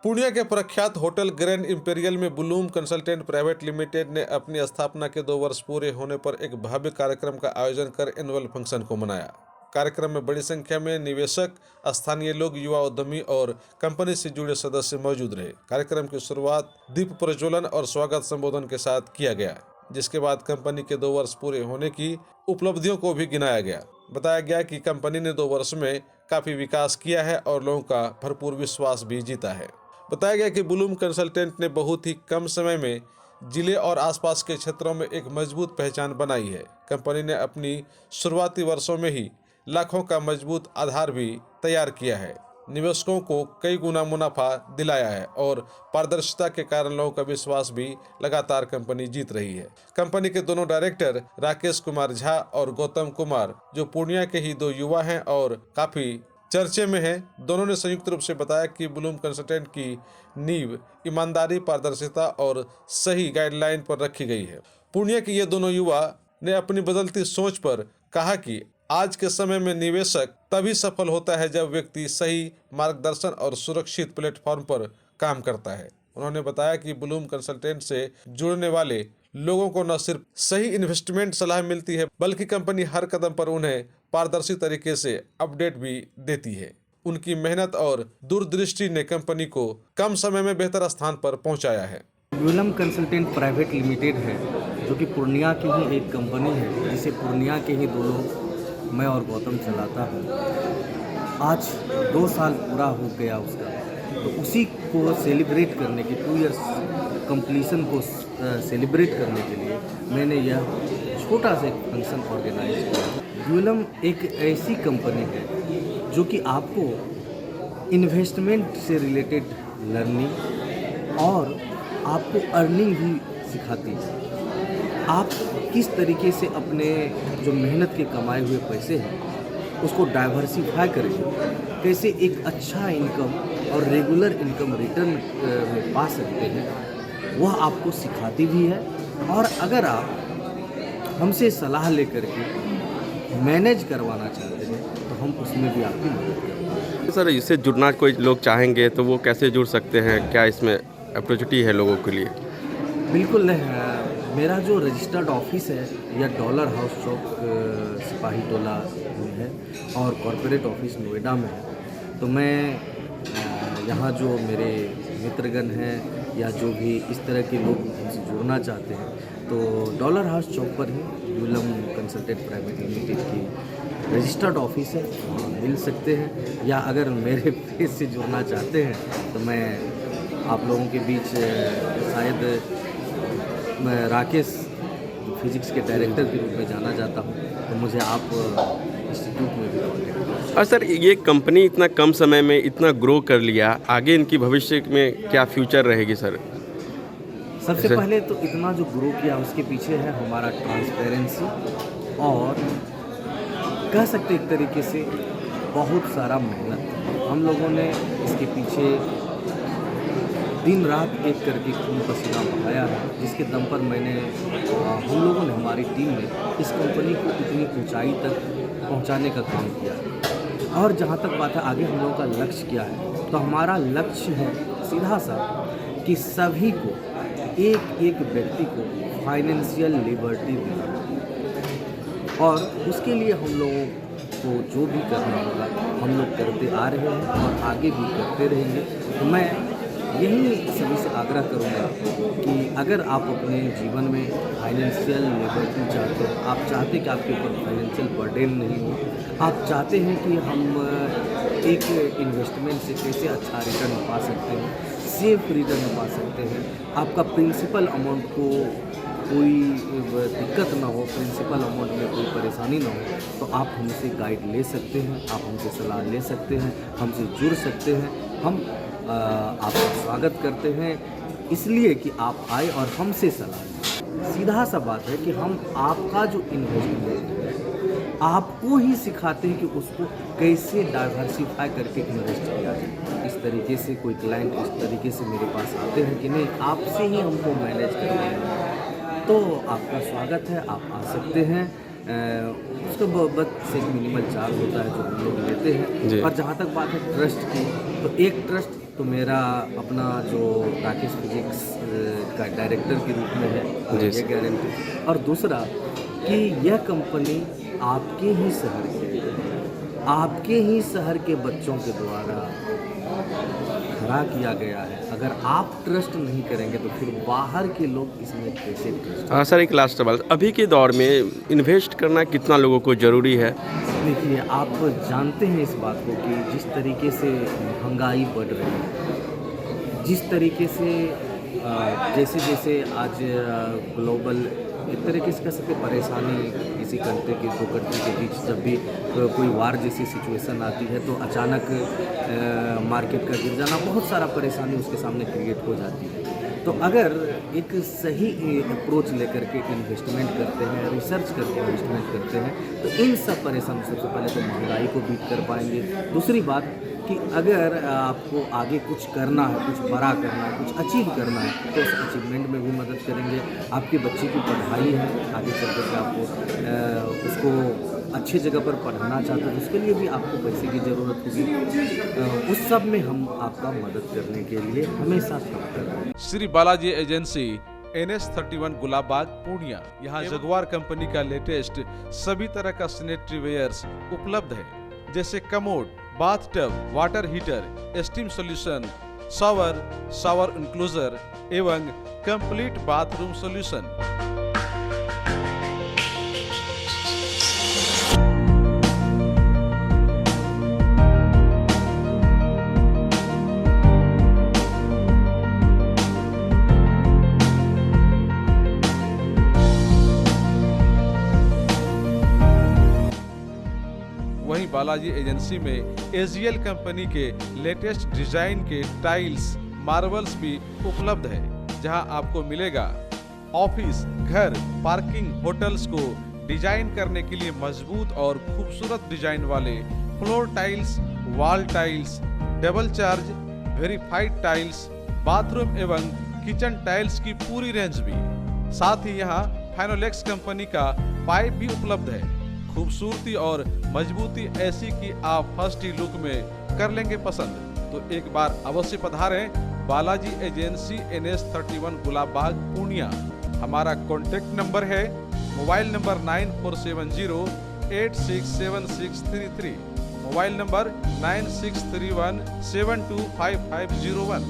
पूर्णिया के प्रख्यात hotel grand imperial में ब्लूम कंसल्टेंट प्राइवेट लिमिटेड ने अपनी स्थापना के 2 वर्ष पूरे होने पर एक भव्य कार्यक्रम का आयोजन कर एनुअल फंक्शन को मनाया। कार्यक्रम में बड़ी संख्या में निवेशक, स्थानीय लोग, युवा उद्यमी और कंपनी से जुड़े सदस्य मौजूद रहे। कार्यक्रम की शुरुआत दीप प्रज्वलन और स्वागत संबोधन के साथ किया गया, जिसके बाद कंपनी के 2 वर्ष पूरे होने की उपलब्धियों को भी गिनाया गया। बताया गया कि कंपनी ने 2 वर्ष में काफी विकास किया है और लोगों का भरपूर विश्वास भी जीता है। बताया गया कि ब्लूम कंसल्टेंट ने बहुत ही कम समय में जिले और आसपास के क्षेत्रों में एक मजबूत पहचान बनाई है। कंपनी ने अपनी शुरुआती वर्षों में ही लाखों का मजबूत आधार भी तैयार किया है, निवेशकों को कई गुना मुनाफा दिलाया है और पारदर्शिता के कारण लोगों का विश्वास भी लगातार कंपनी जीत रही है। कंपनी के दोनों डायरेक्टर राकेश कुमार झा और गौतम कुमार, जो पूर्णिया के ही 2 युवा हैं और काफी चर्चे में है, दोनों ने संयुक्त रूप से बताया कि ब्लूम कंसल्टेंट की नींव ईमानदारी, पारदर्शिता और सही गाइडलाइन पर रखी गई है। पूर्णिया के ये दोनों युवा ने अपनी बदलती सोच पर कहा कि आज के समय में निवेशक तभी सफल होता है जब व्यक्ति सही मार्गदर्शन और सुरक्षित प्लेटफॉर्म पर काम करता है। उन्होंने बताया कि ब्लूम कंसल्टेंट से जुड़ने वाले लोगों को न सिर्फ सही इन्वेस्टमेंट सलाह मिलती है, बल्कि कंपनी हर कदम पर उन्हें पारदर्शी तरीके से अपडेट भी देती है। उनकी मेहनत और दूरदृष्टि ने कंपनी को कम समय में बेहतर स्थान पर पहुंचाया है। ब्लूम कंसल्टेंट प्राइवेट लिमिटेड है, जो कि पूर्णिया की ही एक कंपनी है, जिसे पूर्णिया के ही 2 लोग, मैं और गौतम चलाता हूँ। आज 2 साल पूरा हो गया उसका, तो उसी को सेलिब्रेट करने के 2 इयर्स कंप्लीशन को सेलिब्रेट करने के लिए मैंने यह छोटा सा एक फंक्शन ऑर्गेनाइज किया। ब्लूम एक ऐसी कंपनी है जो कि आपको इन्वेस्टमेंट से रिलेटेड लर्निंग और आपको अर्निंग भी सिखाती है। आप किस तरीके से अपने जो मेहनत के कमाए हुए पैसे हैं उसको डाइवर्सिफाई करके कैसे एक अच्छा इनकम और रेगुलर इनकम रिटर्न में पा सकते हैं, वह आपको सिखाती भी है। और अगर आप हमसे सलाह लेकर के मैनेज करवाना चाहते हैं तो हम उसमें भी आपकी मदद करेंगे। सर, इससे जुड़ना कोई लोग चाहेंगे तो वो कैसे जुड़ सकते हैं? क्या इसमें अपॉर्चुनिटी है लोगों के लिए? बिल्कुल मेरा जो रजिस्टर्ड ऑफिस है यह डॉलर हाउस चौक सिपाही टोला में है और कॉरपोरेट ऑफिस नोएडा में है। तो मैं यहाँ जो मेरे मित्रगण हैं या जो भी इस तरह के लोग हमसे जुड़ना चाहते हैं तो डॉलर हाउस चौक पर ही ब्लूम कंसल्टेंट प्राइवेट लिमिटेड की रजिस्टर्ड ऑफिस है, वहाँ मिल सकते हैं। या अगर मेरे फेस से जुड़ना चाहते हैं तो मैं आप लोगों के बीच शायद मैं राकेश फिजिक्स के डायरेक्टर के रूप में जाना जाता हूँ, तो मुझे आप इंस्टीट्यूट में भी कॉन्टेक्ट करें। और सर, ये कंपनी इतना कम समय में इतना ग्रो कर लिया, आगे इनकी भविष्य में क्या फ्यूचर रहेगी सर? सबसे पहले तो इतना जो ग्रो किया उसके पीछे है हमारा ट्रांसपेरेंसी और कह सकते एक तरीके से बहुत सारा मेहनत। हम लोगों ने इसके पीछे दिन रात एक करके खून पसीना बहाया है, जिसके दम पर हम लोगों ने, हमारी टीम ने इस कंपनी को इतनी ऊंचाई तक पहुंचाने का काम किया। और जहां तक बात है आगे हम लोगों का लक्ष्य क्या है, तो हमारा लक्ष्य है सीधा सा कि सभी को, एक एक व्यक्ति को फाइनेंशियल लिबर्टी देना। और उसके लिए हम लोगों को जो भी करना होगा हम लोग करते आ रहे हैं और आगे भी करते रहेंगे। तो मैं यही सभी से आग्रह करूँगा कि अगर आप अपने जीवन में फाइनेंशियल लिबर्टी चाहते हैं, आप चाहते हैं कि आपके ऊपर फाइनेंशियल बर्डन नहीं हो, आप चाहते हैं कि हम एक इन्वेस्टमेंट से कैसे अच्छा रिटर्न पा सकते हैं, सेफ रिटर्न पा सकते हैं, आपका प्रिंसिपल अमाउंट को कोई दिक्कत ना हो, प्रिंसिपल अमाउंट में कोई परेशानी ना हो, तो आप हमसे गाइड ले सकते हैं, आप हमसे सलाह ले सकते हैं, हमसे जुड़ सकते हैं। हम आपका स्वागत करते हैं इसलिए कि आप आए और हमसे सलाह लें। सीधा सा बात है कि हम आपका जो इन्वेस्टमेंट है आपको ही सिखाते हैं कि उसको कैसे डाइवर्सिफाई करके इन्वेस्ट किया जाए। इस तरीके से कोई क्लाइंट इस तरीके से मेरे पास आते हैं कि नहीं, आपसे ही हमको मैनेज करना है, तो आपका स्वागत है, आप आ सकते हैं। उसका बस एक मिनिमल चार्ज होता है जो हम लोग लेते हैं। और जहाँ तक बात है ट्रस्ट की, तो एक ट्रस्ट तो मेरा अपना जो राकेश फिजिक्स का डायरेक्टर के रूप में है, जी ये सर। गारंटी। और दूसरा कि यह कंपनी आपके ही शहर के बच्चों के द्वारा खड़ा किया गया है। अगर आप ट्रस्ट नहीं करेंगे तो फिर बाहर के लोग इसमें कैसे ट्रस्ट? सर, एक लास्ट सवाल, अभी के दौर में इन्वेस्ट करना कितना लोगों को ज़रूरी है? देखिए, आप जानते हैं इस बात को कि जिस तरीके से महंगाई बढ़ रही है, जिस तरीके से जैसे जैसे आज ग्लोबल एक तरीके से कह सकते परेशानी किसी कंट्री की दो कंट्री के बीच जब भी कोई वार जैसी सिचुएशन आती है तो अचानक मार्केट का गिर जाना, बहुत सारा परेशानी उसके सामने क्रिएट हो जाती है। तो अगर एक सही अप्रोच लेकर के इन्वेस्टमेंट करते हैं, रिसर्च करके इन्वेस्टमेंट करते हैं, तो इन सब परेशानी सबसे पहले तो महंगाई को बीट कर पाएंगे। दूसरी बात कि अगर आपको आगे कुछ करना है, कुछ बड़ा करना है, कुछ अचीव करना है, तो उस अचीवमेंट में भी मदद करेंगे। आपके बच्चे की पढ़ाई है, आगे चल कर के आपको उसको अच्छी जगह पर पढ़ाना चाहते हैं, उसके लिए भी आपको पैसे की ज़रूरत होगी। उस सब में हम आपका मदद करने के लिए हमेशा तत्पर हैं। Shri Balaji agency NS31 Gulabbagh Purnia. यहाँ जगुआर कंपनी का लेटेस्ट सभी तरह का सैनिटरी वेयर्स उपलब्ध है, जैसे commode, bathtub, water heater, steam solution, shower enclosure एवं कंप्लीट बाथरूम सॉल्यूशन। वहीं बालाजी एजेंसी में AGL कंपनी के लेटेस्ट डिजाइन के टाइल्स, मार्बल्स भी उपलब्ध है, जहां आपको मिलेगा ऑफिस, घर, पार्किंग, होटल्स को डिजाइन करने के लिए मजबूत और खूबसूरत डिजाइन वाले floor tiles, wall tiles, double charge, verified tiles, bathroom एवं किचन टाइल्स की पूरी रेंज भी। साथ ही यहाँ फाइनोलेक्स कंपनी का पाइप भी उपलब्ध है। खूबसूरती और मजबूती ऐसी कि आप फर्स्ट ही लुक में कर लेंगे पसंद। तो एक बार अवश्य पधारें बालाजी एजेंसी NS31 गुलाबबाग पूर्णिया। हमारा कॉन्टेक्ट नंबर है मोबाइल नंबर 9470867633, मोबाइल नंबर 9631725501।